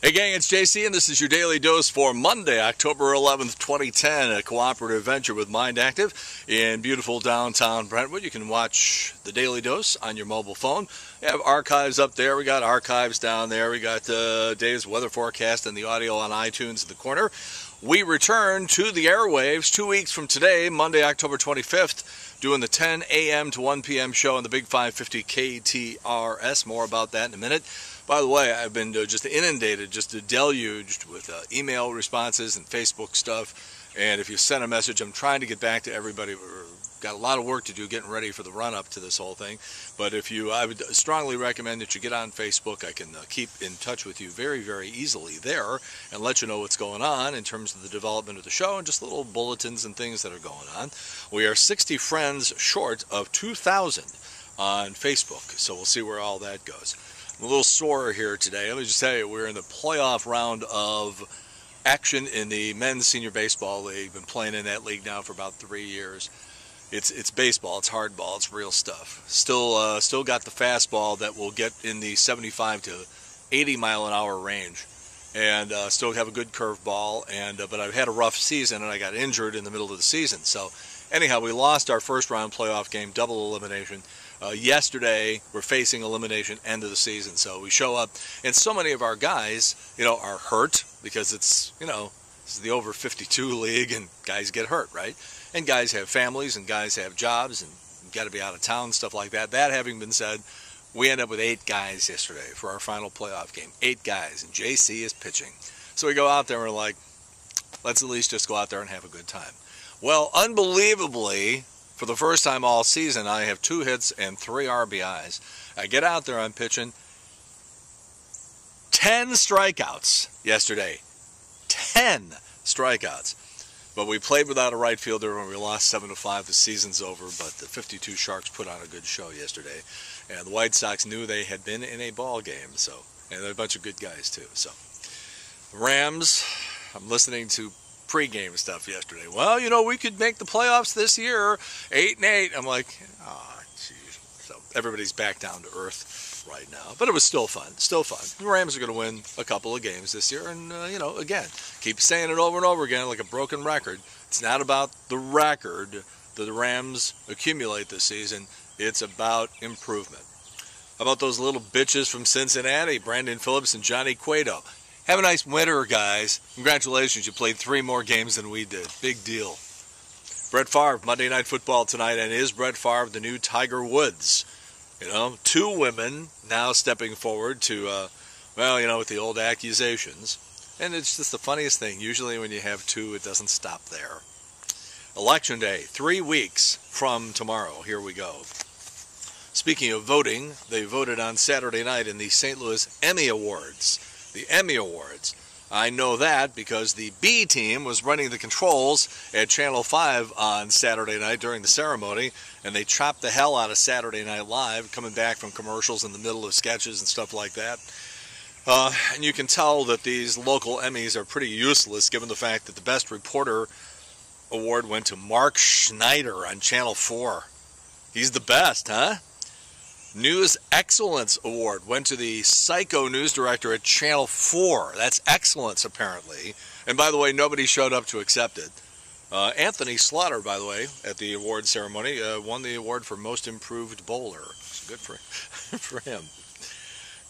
Hey gang, it's JC and this is your Daily Dose for Monday, October 11th, 2010, a cooperative venture with Mind Active in beautiful downtown Brentwood. You can watch the Daily Dose on your mobile phone. We have archives up there. We got archives down there. We got Dave's weather forecast and the audio on iTunes in the corner. We return to the airwaves 2 weeks from today, Monday, October 25th, doing the 10 a.m. to 1 p.m. show on the Big 550 KTRS. More about that in a minute. By the way, I've been just inundated, just deluged with email responses and Facebook stuff. And if you send a message, I'm trying to get back to everybody. We've got a lot of work to do getting ready for the run-up to this whole thing. But I would strongly recommend that you get on Facebook. I can keep in touch with you very, very easily there and let you know what's going on in terms of the development of the show and just little bulletins and things that are going on. We are 60 friends short of 2,000 on Facebook, so we'll see where all that goes. I'm a little sore here today. Let me just tell you, we're in the playoff round of action in the men's senior baseball league. Been playing in that league now for about 3 years. It's baseball, it's hardball, it's real stuff. Still got the fastball that will get in the 75 to 80 mile an hour range, and still have a good curveball. But I've had a rough season, and I got injured in the middle of the season. So anyhow, we lost our first round playoff game, double elimination. Yesterday, we're facing elimination, end of the season. So we show up, and so many of our guys, are hurt because it's the over 52 league, and guys get hurt, right? And guys have families, and guys have jobs, and got to be out of town, stuff like that. That having been said, we end up with 8 guys yesterday for our final playoff game. 8 guys, and JC is pitching. So we go out there, and we're like, let's at least just go out there and have a good time. Well, unbelievably, for the first time all season, I have 2 hits and 3 RBIs. I get out there, I'm pitching. 10 strikeouts yesterday. 10 strikeouts. But we played without a right fielder and we lost 7-5. The season's over, but the 52 Sharks put on a good show yesterday. And the White Sox knew they had been in a ball game, and they're a bunch of good guys too. So, Rams, I'm listening to pre-game stuff yesterday. Well, we could make the playoffs this year, 8-8. I'm like, oh, geez. So everybody's back down to earth right now. But it was still fun. The Rams are going to win a couple of games this year. And, again, keep saying it over and over again like a broken record. It's not about the record that the Rams accumulate this season. It's about improvement. How about those little bitches from Cincinnati, Brandon Phillips and Johnny Cueto? Have a nice winter, guys. Congratulations, you played 3 more games than we did. Big deal. Brett Favre, Monday Night Football tonight, and is Brett Favre the new Tiger Woods? 2 women now stepping forward to, with the old accusations. And it's just the funniest thing. Usually when you have 2, it doesn't stop there. Election Day, 3 weeks from tomorrow. Here we go. Speaking of voting, they voted on Saturday night in the St. Louis Emmy Awards. The Emmy Awards. I know that because the B team was running the controls at Channel 5 on Saturday night during the ceremony, and they chopped the hell out of Saturday Night Live, coming back from commercials in the middle of sketches and stuff like that. And you can tell that these local Emmys are pretty useless, given the fact that the Best Reporter award went to Mark Schneider on Channel 4. He's the best, huh? News Excellence Award went to the psycho news director at Channel 4. That's excellence, apparently. And by the way, nobody showed up to accept it. Anthony Slaughter, by the way, at the award ceremony, won the award for Most Improved Bowler. So good for him.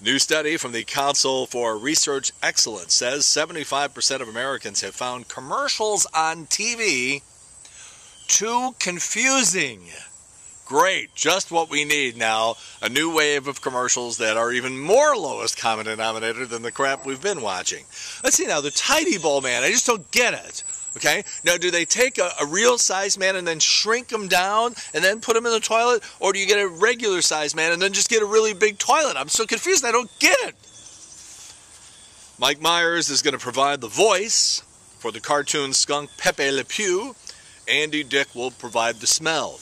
New study from the Council for Research Excellence says 75% of Americans have found commercials on TV too confusing. Great, just what we need now, a new wave of commercials that are even more lowest common denominator than the crap we've been watching. Let's see now, the Tidy Bowl man, I just don't get it, okay? Now, do they take a real size man and then shrink him down and then put him in the toilet, or do you get a regular size man and then just get a really big toilet? I'm so confused, I don't get it. Mike Myers is going to provide the voice for the cartoon skunk Pepe Le Pew. Andy Dick will provide the smell.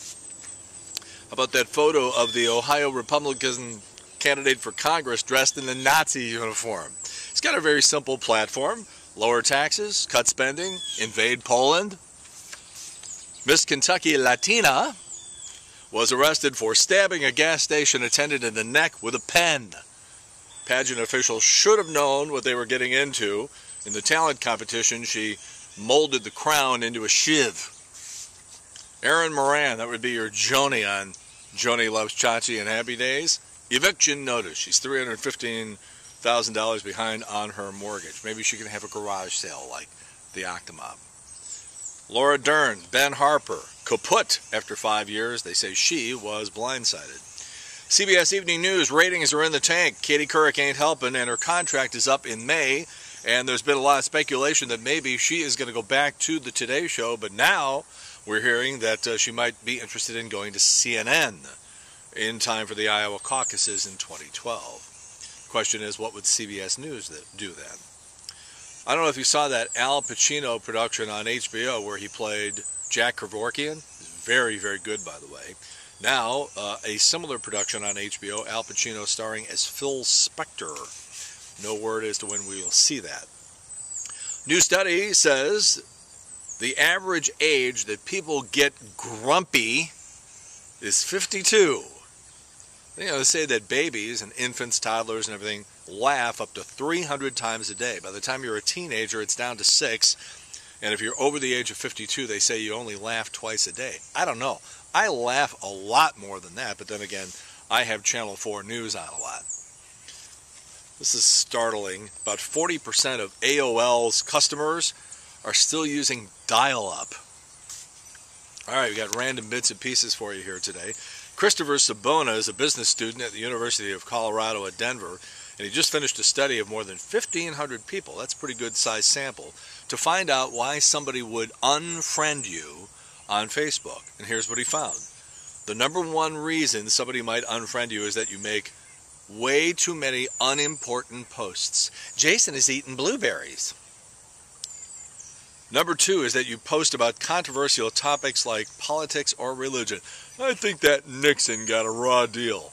How about that photo of the Ohio Republican candidate for Congress dressed in the Nazi uniform? He's got a very simple platform. Lower taxes, cut spending, invade Poland. Miss Kentucky Latina was arrested for stabbing a gas station attendant in the neck with a pen. Pageant officials should have known what they were getting into. In the talent competition, she molded the crown into a shiv. Erin Moran, that would be your Joni on Joni Loves Chachi and Happy Days. Eviction notice. She's $315,000 behind on her mortgage. Maybe she can have a garage sale like the Octomob. Laura Dern, Ben Harper, kaput after 5 years. They say she was blindsided. CBS Evening News, ratings are in the tank. Katie Couric ain't helping, and her contract is up in May. And there's been a lot of speculation that maybe she is going to go back to the Today Show, but now we're hearing that she might be interested in going to CNN in time for the Iowa caucuses in 2012. The question is, what would CBS News do then? I don't know if you saw that Al Pacino production on HBO where he played Jack Kevorkian. Very, very good, by the way. Now, a similar production on HBO, Al Pacino starring as Phil Spector. No word as to when we will see that. New study says the average age that people get grumpy is 52. You know, they say that babies and infants, toddlers, and everything laugh up to 300 times a day. By the time you're a teenager, it's down to 6. And if you're over the age of 52, they say you only laugh twice a day. I don't know. I laugh a lot more than that, but then again, I have Channel 4 News on a lot. This is startling. About 40% of AOL's customers are still using dial-up. All right, we got random bits and pieces for you here today. Christopher Sabona is a business student at the University of Colorado at Denver, and he just finished a study of more than 1,500 people, that's a pretty good size sample, to find out why somebody would unfriend you on Facebook. And here's what he found. The number one reason somebody might unfriend you is that you make way too many unimportant posts. Jason is eating blueberries. Number 2 is that you post about controversial topics like politics or religion. I think that Nixon got a raw deal.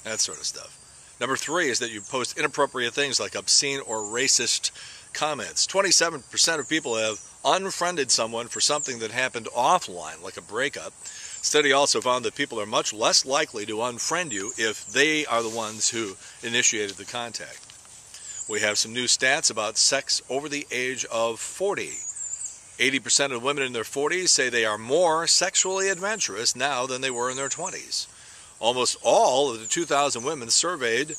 That sort of stuff. Number 3 is that you post inappropriate things like obscene or racist comments. 27% of people have unfriended someone for something that happened offline, like a breakup. Study also found that people are much less likely to unfriend you if they are the ones who initiated the contact. We have some new stats about sex over the age of 40. 80% of women in their 40s say they are more sexually adventurous now than they were in their 20s. Almost all of the 2,000 women surveyed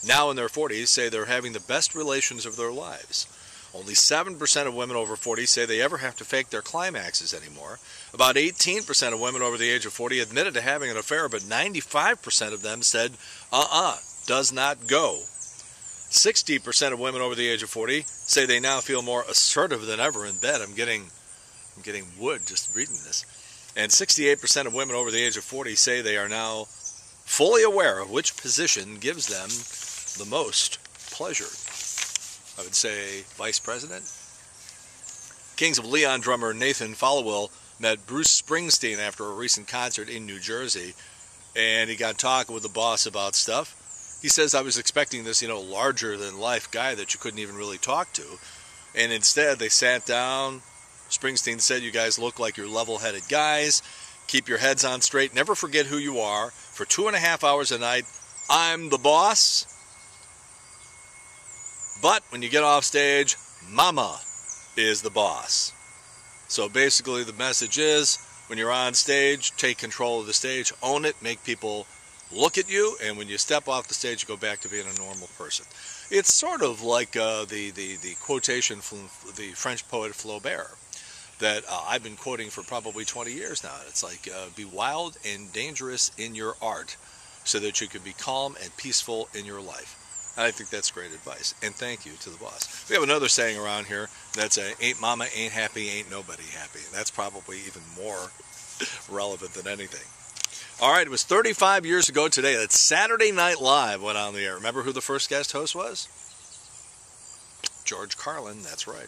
now in their 40s say they're having the best relations of their lives. Only 7% of women over 40 say they ever have to fake their climaxes anymore. About 18% of women over the age of 40 admitted to having an affair, but 95% of them said, does not go. 60% of women over the age of 40 say they now feel more assertive than ever in bed. I'm getting wood just reading this. And 68% of women over the age of 40 say they are now fully aware of which position gives them the most pleasure. I would say Vice President. Kings of Leon drummer Nathan Followill met Bruce Springsteen after a recent concert in New Jersey, and he got talking with the boss about stuff. He says, I was expecting this, larger-than-life guy that you couldn't even really talk to, and instead they sat down. Springsteen said, you guys look like you're level-headed guys. Keep your heads on straight. Never forget who you are. For 2.5 hours a night, I'm the boss. But when you get off stage, Mama is the boss. So basically the message is, when you're on stage, take control of the stage, own it, make people look at you, and when you step off the stage, you go back to being a normal person. It's sort of like the quotation from the French poet Flaubert that I've been quoting for probably 20 years now. It's like, be wild and dangerous in your art so that you can be calm and peaceful in your life. And I think that's great advice. And thank you to the boss. We have another saying around here that's ain't mama, ain't happy, ain't nobody happy. And that's probably even more relevant than anything. All right, it was 35 years ago today that Saturday Night Live went on the air. Remember who the first guest host was? George Carlin, that's right.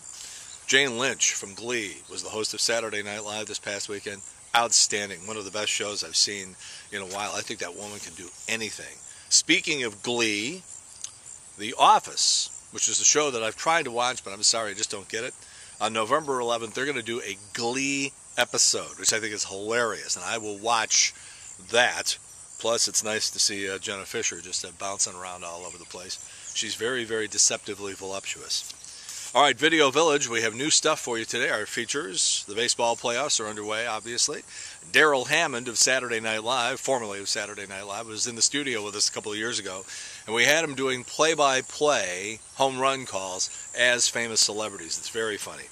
Jane Lynch from Glee was the host of Saturday Night Live this past weekend. Outstanding. One of the best shows I've seen in a while. I think that woman can do anything. Speaking of Glee, The Office, which is a show that I've tried to watch, but I'm sorry, I just don't get it. On November 11th, they're going to do a Glee episode, which I think is hilarious, and I will watch that Plus, it's nice to see Jenna Fisher just bouncing around all over the place. She's very, very deceptively voluptuous. All right, Video Village, we have new stuff for you today. Our features, the baseball playoffs are underway, obviously. Darrell Hammond of Saturday Night Live, formerly of Saturday Night Live, was in the studio with us a couple of years ago, and we had him doing play-by-play home run calls as famous celebrities. It's very funny.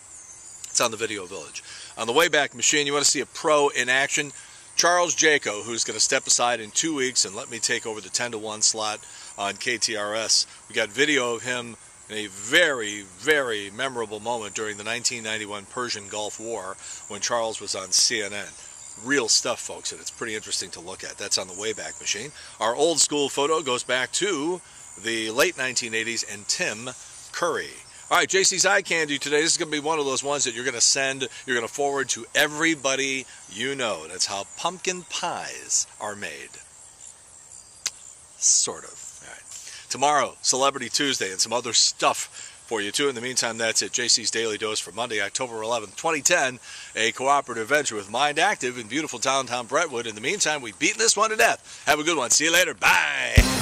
It's on the Video Village. On the Wayback Machine, you want to see a pro in action? Charles Jaco, who's going to step aside in 2 weeks and let me take over the 10-to-1 slot on KTRS. We got video of him in a very, very memorable moment during the 1991 Persian Gulf War when Charles was on CNN. Real stuff, folks, and it's pretty interesting to look at. That's on the Wayback Machine. Our old school photo goes back to the late 1980s and Tim Curry. All right, JC's Eye Candy today. This is going to be one of those ones that you're going to send, you're going to forward to everybody you know. That's how pumpkin pies are made. Sort of. All right. Tomorrow, Celebrity Tuesday, and some other stuff for you, too. In the meantime, that's it. JC's Daily Dose for Monday, October 11th, 2010. A cooperative venture with Mind Active in beautiful downtown Brentwood. In the meantime, we've beaten this one to death. Have a good one. See you later. Bye.